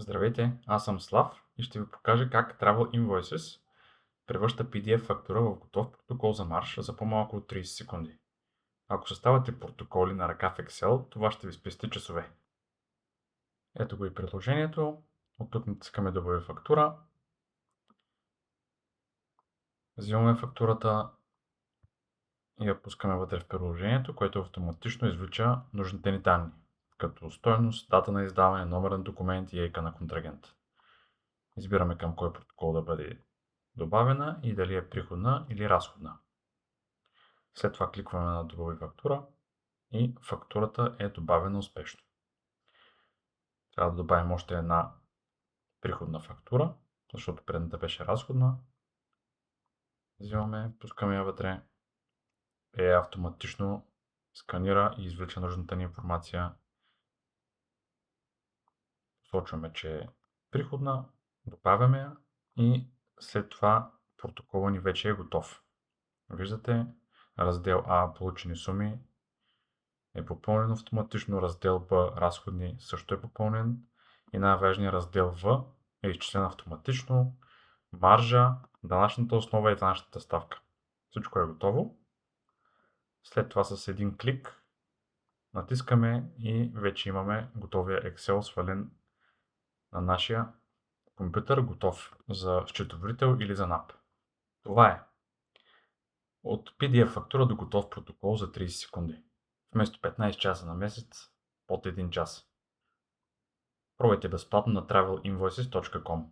Здравейте, аз съм Слав и ще ви покажа как Travel Invoices превръща PDF фактура в готов протокол за марш за по-малко от 30 секунди. Ако съставяте протоколи на ръка в Excel, това ще ви спести часове. Ето го и приложението. От тук натискаме добави фактура. Взимаме фактурата и я пускаме вътре в приложението, което автоматично извлича нужните ни данни, като стойност, дата на издаване, номер на документ и ейка на контрагент. Избираме към кой протокол да бъде добавена и дали е приходна или разходна. След това кликваме на добави фактура и фактурата е добавена успешно. Трябва да добавим още една приходна фактура, защото предната беше разходна. Взимаме, пускаме я вътре. Автоматично сканира и извлича нужната ни информация. Посочваме, че е приходна, добавяме я и след това протоколът ни вече е готов. Виждате, раздел А получени суми е попълнен автоматично, раздел Б разходни също е попълнен и най-важният раздел В е изчислен автоматично, маржа, данъчната основа и данъчната ставка. Всичко е готово. След това с един клик натискаме и вече имаме готовия Excel свален на нашия компютър, готов за счетоводител или за НАП. Това е. От PDF фактура до готов протокол за 30 секунди. Вместо 15 часа на месец, под 1 час. Пробвайте безплатно на travelinvoices.com.